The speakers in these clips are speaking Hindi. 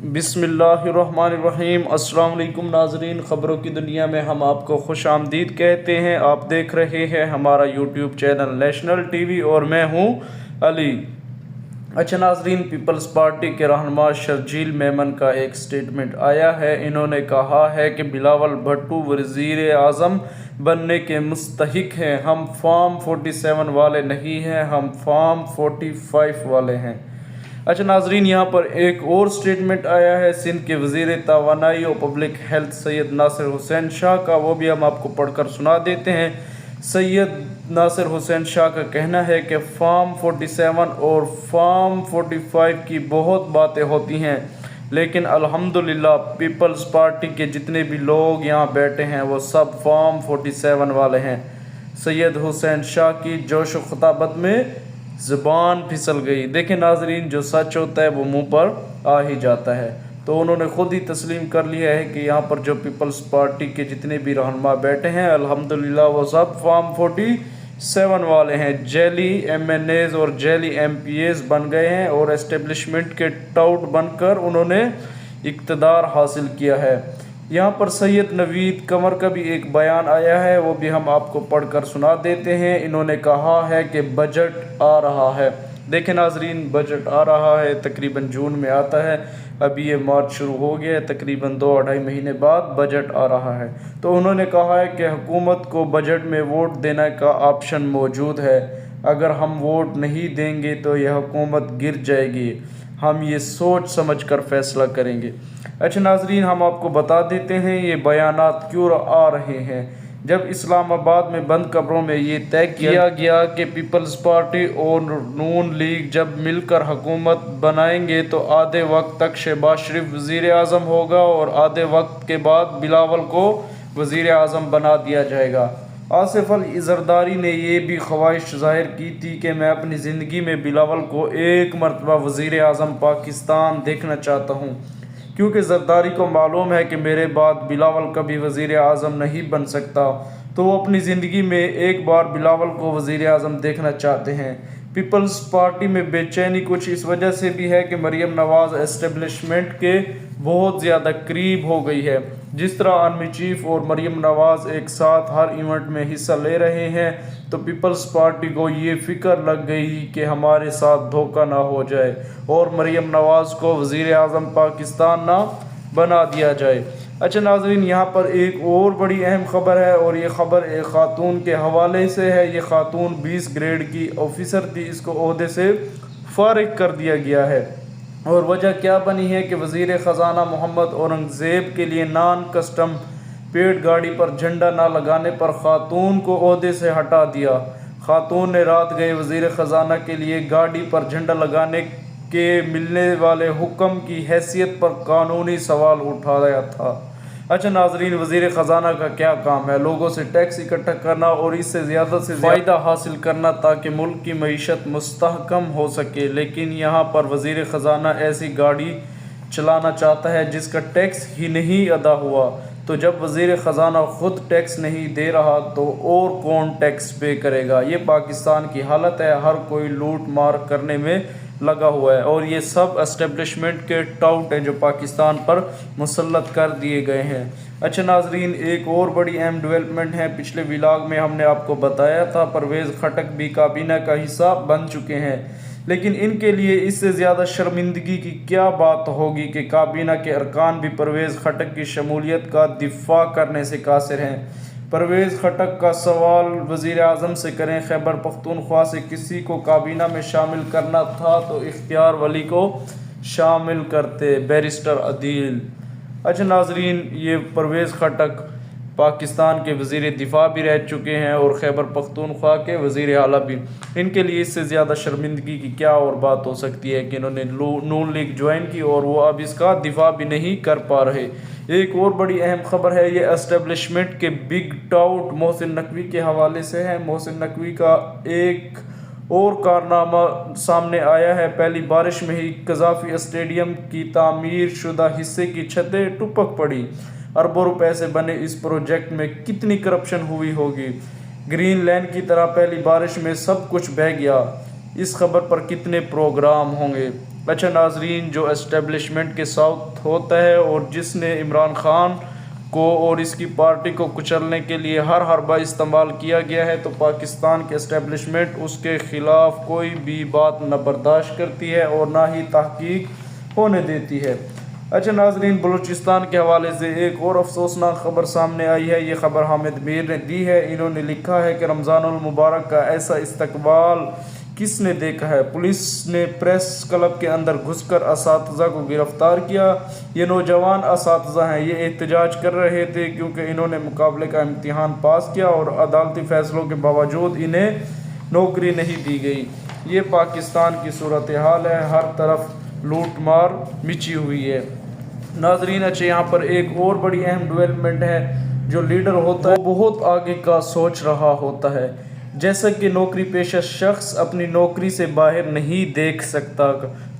बिस्मिल्लाहिर्रहमानिर्रहीम। अस्सलाम वालेकुम नाजरीन, ख़बरों की दुनिया में हम आपको खुश आमदीद कहते हैं। आप देख रहे हैं हमारा यूट्यूब चैनल नेशनल टीवी और मैं हूं अली। अच्छा नाजरीन, पीपल्स पार्टी के रहनुमा शर्जील मेमन का एक स्टेटमेंट आया है। इन्होंने कहा है कि बिलावल भुट्टो वज़ीर आज़म बनने के मुस्तहिक हैं। हम फॉर्म 47 वाले नहीं हैं, हम फॉर्म 45 वाले हैं। अच्छा नाजरीन, यहाँ पर एक और स्टेटमेंट आया है सिंध के वज़ीर तवानाई और पब्लिक हेल्थ सैयद नासिर हुसैन शाह का, वो भी हम आपको पढ़कर सुना देते हैं। सैयद नासिर हुसैन शाह का कहना है कि फॉर्म 47 और फॉर्म 45 की बहुत बातें होती हैं, लेकिन अल्हम्दुलिल्लाह पीपल्स पार्टी के जितने भी लोग यहाँ बैठे हैं वो सब फॉर्म 47 वाले हैं। सैयद हुसैन शाह की जोश व खताबत में ज़ुबान फिसल गई। देखें नाजरीन, जो सच होता है वो मुंह पर आ ही जाता है। तो उन्होंने ख़ुद ही तस्लीम कर लिया है कि यहाँ पर जो पीपल्स पार्टी के जितने भी रहनुमा बैठे हैं अल्हम्दुलिल्लाह वो सब फॉर्म 47 वाले हैं। जेली MNAs और जेली MPAs बन गए हैं और एस्टेब्लिशमेंट के टाउट बनकर उन्होंने इक़्तिदार हासिल किया है। यहाँ पर सैयद नवीद कमर का भी एक बयान आया है, वो भी हम आपको पढ़कर सुना देते हैं। इन्होंने कहा है कि बजट आ रहा है। देखें नाजरीन, बजट आ रहा है, तकरीबन जून में आता है। अभी ये मार्च शुरू हो गया है, तकरीबन 2-2.5 महीने बाद बजट आ रहा है। तो उन्होंने कहा है कि हुकूमत को बजट में वोट देने का ऑप्शन मौजूद है। अगर हम वोट नहीं देंगे तो यह हुकूमत गिर जाएगी। हम ये सोच समझ कर फैसला करेंगे। अच्छा नाजरीन, हम आपको बता देते हैं ये बयानात क्यों आ रहे हैं। जब इस्लामाबाद में बंद कमरों में ये तय किया गया कि पीपल्स पार्टी और नून लीग जब मिलकर हुकूमत बनाएंगे तो आधे वक्त तक शहबाज शरीफ वज़ीर आज़म होगा और आधे वक्त के बाद बिलावल को वज़ीर आज़म बना दिया जाएगा। आसिफ अली ज़रदारी ने यह भी ख्वाहिश ज़ाहिर की थी कि मैं अपनी ज़िंदगी में बिलावल को एक मरतबा वज़ीर आज़म पाकिस्तान देखना चाहता हूँ, क्योंकि ज़रदारी को मालूम है कि मेरे बाद बिलावल कभी वज़ीर आज़म नहीं बन सकता। तो वो अपनी ज़िंदगी में एक बार बिलावल को वज़ीर आज़म देखना चाहते हैं। पीपल्स पार्टी में बेचैनी कुछ इस वजह से भी है कि मरीम नवाज़ एस्टेब्लिशमेंट के बहुत ज़्यादा करीब हो गई है। जिस तरह आर्मी चीफ और मरीम नवाज़ एक साथ हर इवेंट में हिस्सा ले रहे हैं, तो पीपल्स पार्टी को ये फ़िक्र लग गई कि हमारे साथ धोखा ना हो जाए और मरीम नवाज़ को वज़ीर आज़म पाकिस्तान ना बना दिया जाए। अच्छा नाजरीन, यहाँ पर एक और बड़ी अहम ख़बर है और ये ख़बर एक ख़ातून के हवाले से है। ये ख़ातून 20 ग्रेड की ऑफिसर थी, इसको ओहदे से फ़ारिग कर दिया गया है। और वजह क्या बनी है कि वज़ीर ख़जाना मोहम्मद औरंगज़ेब के लिए नॉन कस्टम पेड गाड़ी पर झंडा ना लगाने पर ख़ातून को ओहदे से हटा दिया। ख़ातून ने रात गए वज़ीर ख़जाना के लिए गाड़ी पर झंडा लगाने के मिलने वाले हुक्म की हैसियत पर कानूनी सवाल उठाया था। अच्छा नाजरीन, वज़ीर ख़जाना का क्या काम है? लोगों से टैक्स इकट्ठा करना और इससे ज़्यादा से फ़ायदा हासिल करना ताकि मुल्क की मईशत मुस्तहकम हो सके। लेकिन यहाँ पर वज़ीर ख़जाना ऐसी गाड़ी चलाना चाहता है जिसका टैक्स ही नहीं अदा हुआ। तो जब वज़ीर ख़जाना ख़ुद टैक्स नहीं दे रहा तो और कौन टैक्स पे करेगा? ये पाकिस्तान की हालत है, हर कोई लूट मार करने में लगा हुआ है और ये सब एस्टेब्लिशमेंट के टाउट हैं जो पाकिस्तान पर मुसल्लत कर दिए गए हैं। अच्छा नाजरीन, एक और बड़ी अहम डेवलपमेंट है। पिछले व्लॉग में हमने आपको बताया था परवेज़ खटक भी काबीना का हिस्सा बन चुके हैं, लेकिन इनके लिए इससे ज़्यादा शर्मिंदगी की क्या बात होगी कि काबीना के अरकान भी परवेज़ खटक की शमूलियत का दिफा करने से कासिर हैं। परवेज़ खटक का सवाल वज़ीर आज़म से करें, खैबर पख्तूनख्वा से किसी को काबीना में शामिल करना था तो इख्तियार वली को शामिल करते, बैरिस्टर अदील। अच्छा नाजरीन, ये परवेज़ खटक पाकिस्तान के वज़ीर दिफा भी रह चुके हैं और खैबर पख्तूनख्वा के वज़ीर आला भी। इनके लिए इससे ज़्यादा शर्मिंदगी की क्या और बात हो सकती है कि इन्होंने नून लीग ज्वाइन की और वो अब इसका दिफा भी नहीं कर पा रहे। एक और बड़ी अहम ख़बर है, ये एस्टेब्लिशमेंट के बिग टाउट मोहसिन नकवी के हवाले से है। मोहसिन नकवी का एक और कारनामा सामने आया है। पहली बारिश में ही कज़ाफ़ी स्टेडियम की तामीर शुदा हिस्से की छतें टुपक पड़ी। अरबों रुपए से बने इस प्रोजेक्ट में कितनी करप्शन हुई होगी। ग्रीन लैंड की तरह पहली बारिश में सब कुछ बह गया। इस खबर पर कितने प्रोग्राम होंगे। अच्छा नाजरीन, जो एस्टेब्लिशमेंट के साथ होता है और जिसने इमरान खान को और इसकी पार्टी को कुचलने के लिए हर हरबा इस्तेमाल किया गया है, तो पाकिस्तान के एस्टेब्लिशमेंट उसके ख़िलाफ़ कोई भी बात न बर्दाश्त करती है और ना ही तहकीक होने देती है। अच्छा नाजरीन, बलूचिस्तान के हवाले से एक और अफसोसनाक ख़बर सामने आई है। ये ख़बर हामिद मीर ने दी है। इन्होंने लिखा है कि रमज़ानुल मुबारक का ऐसा इस्तकबाल किसने देखा है। पुलिस ने प्रेस क्लब के अंदर घुसकर असातिज़ा को गिरफ़्तार किया। ये नौजवान असातिज़ा हैं, ये एहतजाज कर रहे थे क्योंकि इन्होंने मुकाबले का इम्तिहान पास किया और अदालती फ़ैसलों के बावजूद इन्हें नौकरी नहीं दी गई। ये पाकिस्तान की सूरत हाल है, हर तरफ लूट मार मची हुई है नाजरीन। अच्छा, यहाँ पर एक और बड़ी अहम डेवलपमेंट है। जो लीडर होता है वो बहुत आगे का सोच रहा होता है। जैसा कि नौकरी पेशा शख्स अपनी नौकरी से बाहर नहीं देख सकता,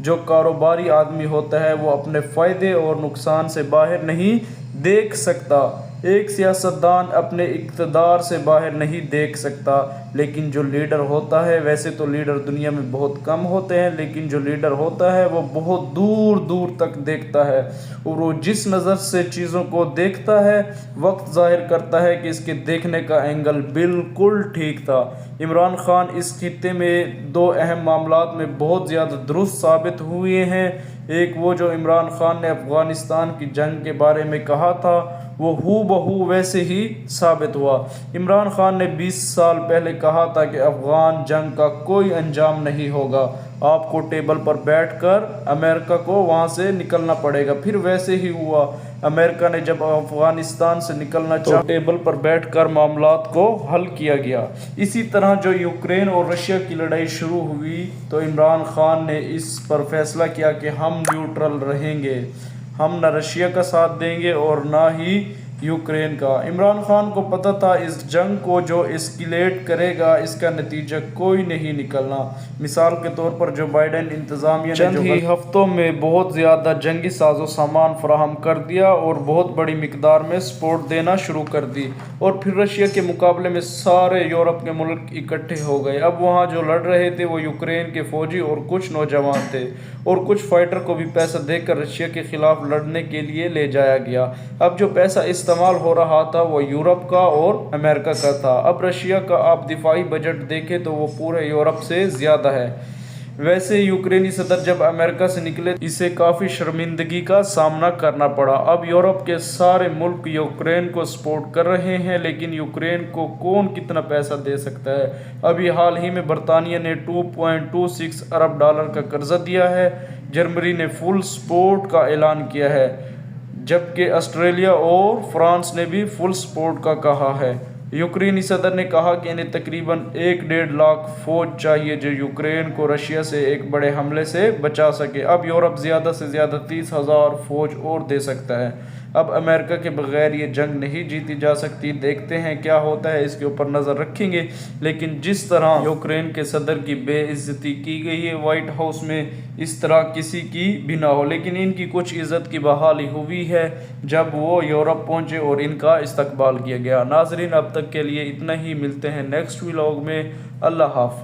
जो कारोबारी आदमी होता है वो अपने फ़ायदे और नुकसान से बाहर नहीं देख सकता। एक सियासतदान अपने इक़्तिदार से बाहर नहीं देख सकता, लेकिन जो लीडर होता है, वैसे तो लीडर दुनिया में बहुत कम होते हैं, लेकिन जो लीडर होता है वो बहुत दूर दूर तक देखता है और वो जिस नज़र से चीज़ों को देखता है वक्त ज़ाहिर करता है कि इसके देखने का एंगल बिल्कुल ठीक था। इमरान खान इस खित्ते में दो अहम मामलात में बहुत ज़्यादा दुरुस्त साबित हुए हैं। एक वो जो इमरान खान ने अफ़गानिस्तान की जंग के बारे में कहा था वो हूबहू वैसे ही साबित हुआ। इमरान खान ने 20 साल पहले कहा था कि अफ़गान जंग का कोई अंजाम नहीं होगा, आपको टेबल पर बैठकर अमेरिका को वहाँ से निकलना पड़ेगा। फिर वैसे ही हुआ। अमेरिका ने जब अफ़गानिस्तान से निकलना चाहा तो टेबल पर बैठकर मामलात को हल किया गया। इसी तरह जो यूक्रेन और रशिया की लड़ाई शुरू हुई तो इमरान खान ने इस पर फैसला किया कि हम न्यूट्रल रहेंगे, हम न रशिया का साथ देंगे और ना ही यूक्रेन का। इमरान खान को पता था इस जंग को जो एस्केलेट करेगा इसका नतीजा कोई नहीं निकलना। मिसाल के तौर पर जो बाइडेन इंतज़ामिया ने चंद ही हफ्तों में बहुत ज़्यादा जंगी साजो सामान फराहम कर दिया और बहुत बड़ी मिकदार में सपोर्ट देना शुरू कर दी और फिर रशिया के मुकाबले में सारे यूरोप के मुल्क इकट्ठे हो गए। अब वहाँ जो लड़ रहे थे वो यूक्रेन के फ़ौजी और कुछ नौजवान थे और कुछ फाइटर को भी पैसा देकर रशिया के ख़िलाफ़ लड़ने के लिए ले जाया गया। अब जो पैसा इस्तेमाल हो रहा था वो यूरोप का और अमेरिका का था। अब रशिया का आप दिफाई बजट देखें तो वो पूरे यूरोप से ज़्यादा है। वैसे यूक्रेनी सदर जब अमेरिका से निकले इसे काफ़ी शर्मिंदगी का सामना करना पड़ा। अब यूरोप के सारे मुल्क यूक्रेन को सपोर्ट कर रहे हैं, लेकिन यूक्रेन को कौन कितना पैसा दे सकता है। अभी हाल ही में बरतानिया ने 2.26 अरब डॉलर का कर्जा दिया है। जर्मनी ने फुल सपोर्ट का ऐलान किया है, जबकि ऑस्ट्रेलिया और फ्रांस ने भी फुल सपोर्ट का कहा है। यूक्रेनी सदर ने कहा कि इन्हें तकरीबन 1-1.5 लाख फौज चाहिए जो यूक्रेन को रशिया से एक बड़े हमले से बचा सके। अब यूरोप ज़्यादा से ज़्यादा 30,000 फौज और दे सकता है। अब अमेरिका के बगैर ये जंग नहीं जीती जा सकती। देखते हैं क्या होता है, इसके ऊपर नज़र रखेंगे। लेकिन जिस तरह यूक्रेन के सदर की बेइज्जती की गई है वाइट हाउस में, इस तरह किसी की भी ना हो। लेकिन इनकी कुछ इज़्ज़त की बहाली हुई है जब वो यूरोप पहुँचे और इनका इस्तकबाल किया गया। नाजरीन, अब तक के लिए इतना ही। मिलते हैं नेक्स्ट व्लॉग में। अल्लाह हाफ़िज़।